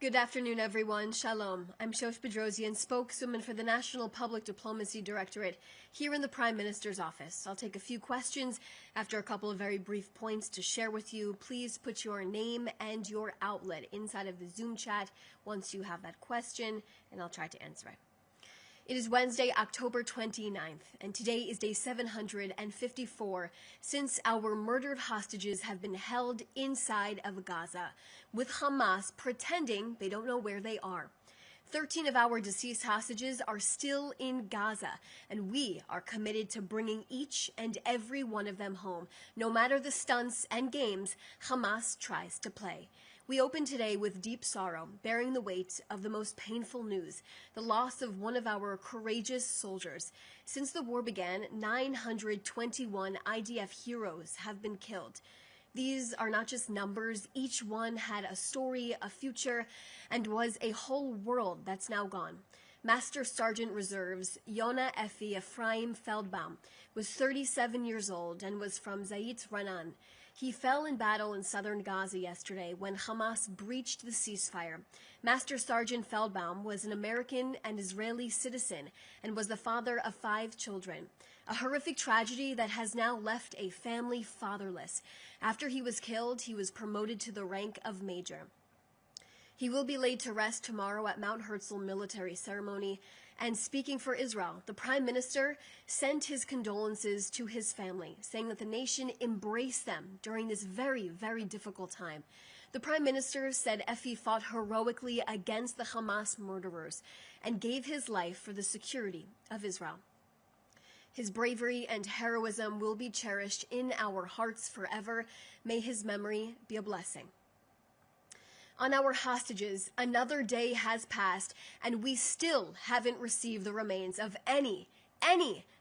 Good afternoon, everyone. Shalom. I'm Shosh Badrosian, spokeswoman for the National Public Diplomacy Directorate here in the Prime Minister's office. I'll take a few questions after a couple of very brief points to share with you. Please put your name and your outlet inside of the Zoom chat once you have that question, and I'll try to answer it. It is Wednesday, October 29th, and today is day 754 since our murdered hostages have been held inside of Gaza, with Hamas pretending they don't know where they are. 13 of our deceased hostages are still in Gaza, and we are committed to bringing each and every one of them home, no matter the stunts and games Hamas tries to play. We open today with deep sorrow, bearing the weight of the most painful news, the loss of one of our courageous soldiers. Since the war began, 921 IDF heroes have been killed. These are not just numbers. Each one had a story, a future, and was a whole world that's now gone. Master Sergeant Reserves Yona Efi Ephraim Feldbaum was 37 years old and was from Zayit Ranan. He fell in battle in southern Gaza yesterday when Hamas breached the ceasefire. Master Sergeant Feldbaum was an American and Israeli citizen and was the father of 5 children. A horrific tragedy that has now left a family fatherless. After he was killed, he was promoted to the rank of major. He will be laid to rest tomorrow at Mount Herzl military ceremony. And speaking for Israel, the Prime Minister sent his condolences to his family, saying that the nation embraced them during this very, very difficult time. The Prime Minister said Efi fought heroically against the Hamas murderers and gave his life for the security of Israel. His bravery and heroism will be cherished in our hearts forever. May his memory be a blessing. On our hostages, another day has passed, and we still haven't received the remains of any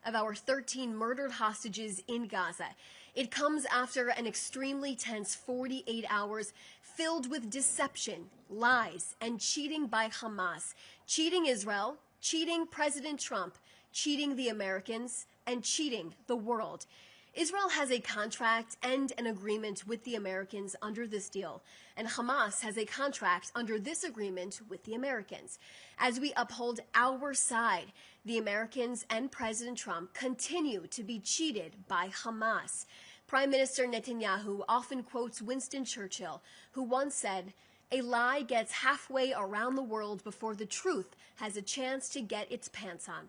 of our 13 murdered hostages in Gaza. It comes after an extremely tense 48 hours filled with deception, lies, and cheating by Hamas, cheating Israel, cheating President Trump, cheating the Americans, and cheating the world. Israel has a contract and an agreement with the Americans under this deal, and Hamas has a contract under this agreement with the Americans. As we uphold our side, the Americans and President Trump continue to be cheated by Hamas. Prime Minister Netanyahu often quotes Winston Churchill, who once said, "A lie gets halfway around the world before the truth has a chance to get its pants on."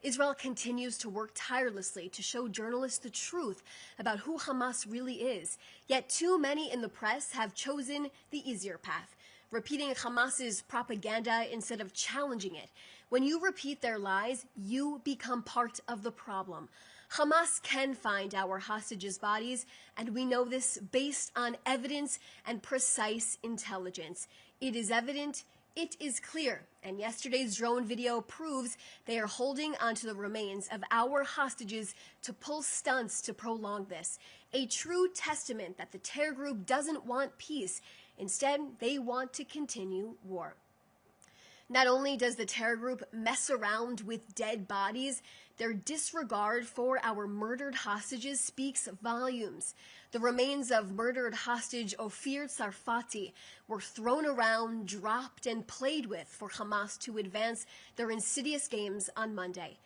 Israel continues to work tirelessly to show journalists the truth about who Hamas really is, yet too many in the press have chosen the easier path, repeating Hamas's propaganda instead of challenging it. When you repeat their lies, you become part of the problem. Hamas can find our hostages' bodies, and we know this based on evidence and precise intelligence. It is evident, it is clear, and yesterday's drone video proves they are holding onto the remains of our hostages to pull stunts to prolong this. A true testament that the terror group doesn't want peace. Instead, they want to continue war. Not only does the terror group mess around with dead bodies, their disregard for our murdered hostages speaks volumes. The remains of murdered hostage Ofir Tsarfati were thrown around, dropped, and played with for Hamas to advance their insidious games on Monday.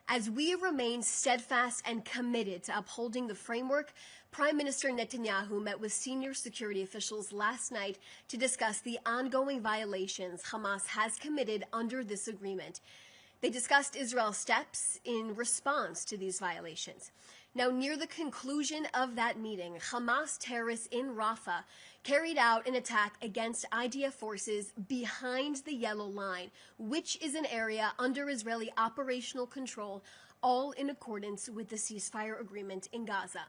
As we remain steadfast and committed to upholding the framework, Prime Minister Netanyahu met with senior security officials last night to discuss the ongoing violations Hamas has committed under this agreement. They discussed Israel's steps in response to these violations. Now, near the conclusion of that meeting, Hamas terrorists in Rafah carried out an attack against IDF forces behind the Yellow Line, which is an area under Israeli operational control, all in accordance with the ceasefire agreement in Gaza.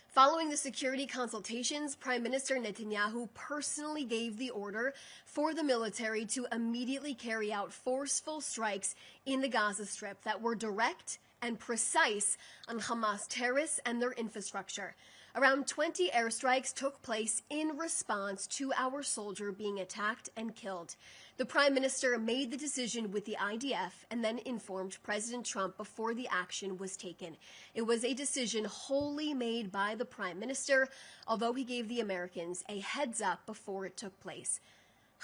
Following the security consultations, Prime Minister Netanyahu personally gave the order for the military to immediately carry out forceful strikes in the Gaza Strip that were direct and precise on Hamas terrorists and their infrastructure. Around 20 airstrikes took place in response to our soldier being attacked and killed. The Prime Minister made the decision with the IDF and then informed President Trump before the action was taken. It was a decision wholly made by the Prime Minister, although he gave the Americans a heads up before it took place.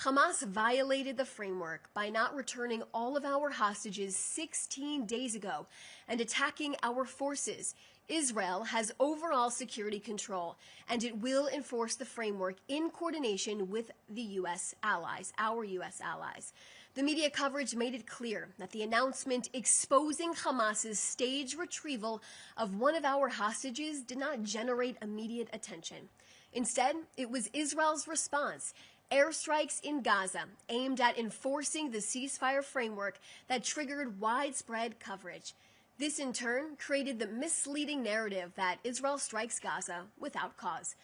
Hamas violated the framework by not returning all of our hostages 16 days ago and attacking our forces. Israel has overall security control, and it will enforce the framework in coordination with the U.S. allies, our U.S. allies. The media coverage made it clear that the announcement exposing Hamas's staged retrieval of one of our hostages did not generate immediate attention. Instead, it was Israel's response, airstrikes in Gaza aimed at enforcing the ceasefire framework, that triggered widespread coverage. This, in turn, created the misleading narrative that Israel strikes Gaza without cause.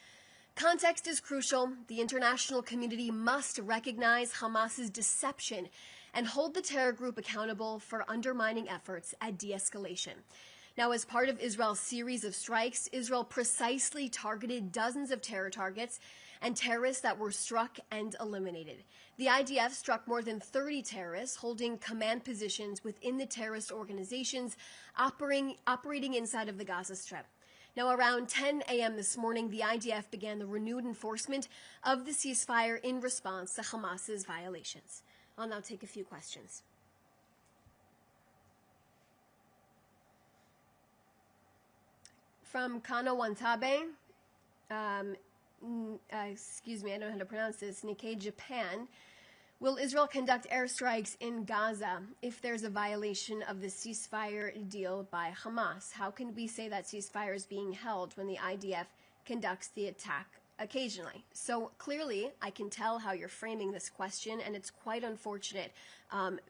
Context is crucial. The international community must recognize Hamas's deception and hold the terror group accountable for undermining efforts at de-escalation. Now, as part of Israel's series of strikes, Israel precisely targeted dozens of terror targets and terrorists that were struck and eliminated. The IDF struck more than 30 terrorists holding command positions within the terrorist organizations operating inside of the Gaza Strip. Now, around 10 a.m. this morning, the IDF began the renewed enforcement of the ceasefire in response to Hamas's violations. I'll now take a few questions. From Kano Wantabe, excuse me, I don't know how to pronounce this, Nikkei Japan. Will Israel conduct airstrikes in Gaza if there's a violation of the ceasefire deal by Hamas? How can we say that ceasefire is being held when the IDF conducts the attack occasionally? So clearly, I can tell how you're framing this question, and it's quite unfortunate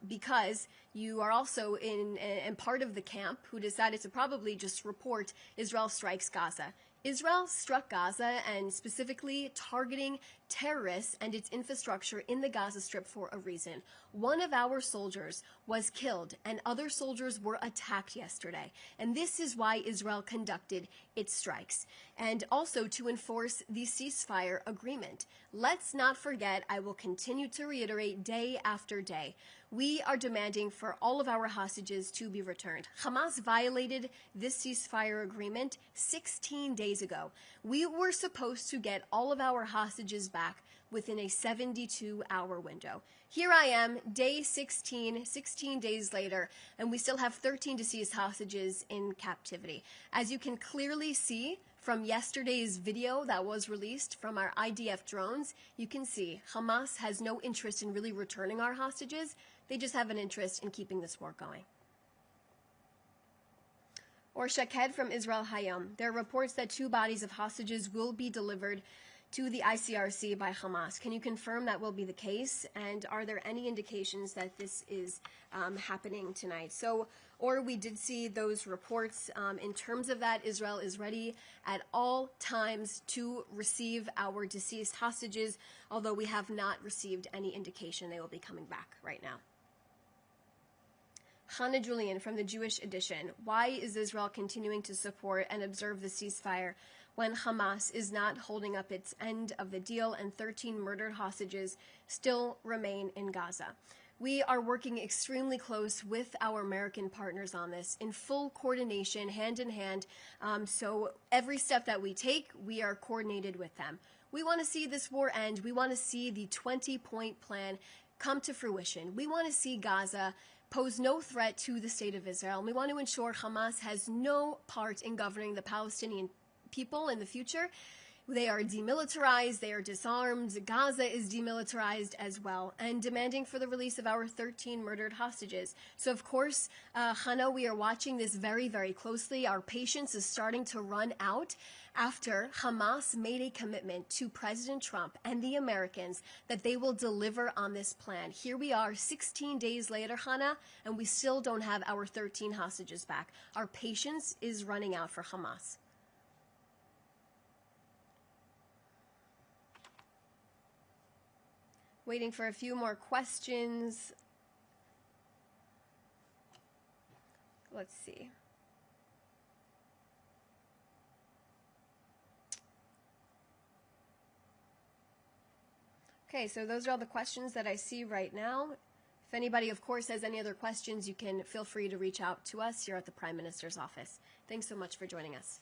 because you are also in part of the camp who decided to probably just report Israel strikes Gaza. Israel struck Gaza and specifically targeting terrorists and its infrastructure in the Gaza Strip for a reason. One of our soldiers was killed and other soldiers were attacked yesterday. And this is why Israel conducted its strikes. And also to enforce the ceasefire agreement. Let's not forget, I will continue to reiterate day after day, we are demanding for all of our hostages to be returned. Hamas violated this ceasefire agreement 16 days ago. We were supposed to get all of our hostages back within a 72-hour window. Here I am, day 16 days later, and we still have 13 deceased hostages in captivity. As you can clearly see from yesterday's video that was released from our IDF drones, you can see Hamas has no interest in really returning our hostages. They just have an interest in keeping this war going. Or Shaked from Israel Hayom. There are reports that 2 bodies of hostages will be delivered to the ICRC by Hamas. Can you confirm that will be the case? And are there any indications that this is happening tonight? Or we did see those reports. In terms of that, Israel is ready at all times to receive our deceased hostages, although we have not received any indication they will be coming back right now. Hannah Julian from the Jewish Edition. Why is Israel continuing to support and observe the ceasefire when Hamas is not holding up its end of the deal and 13 murdered hostages still remain in Gaza? We are working extremely close with our American partners on this in full coordination, hand in hand. So every step that we take, we are coordinated with them. We want to see this war end. We want to see the 20-point plan come to fruition. We want to see Gaza pose no threat to the state of Israel. And we want to ensure Hamas has no part in governing the Palestinian people in the future. They are demilitarized, they are disarmed, Gaza is demilitarized as well, and demanding for the release of our 13 murdered hostages. So of course, Hannah, we are watching this very, very closely. Our patience is starting to run out after Hamas made a commitment to President Trump and the Americans that they will deliver on this plan. Here we are 16 days later, Hannah, and we still don't have our 13 hostages back. Our patience is running out for Hamas. Waiting for a few more questions. Let's see. Okay, so those are all the questions that I see right now. If anybody, of course, has any other questions, you can feel free to reach out to us here at the Prime Minister's office. Thanks so much for joining us.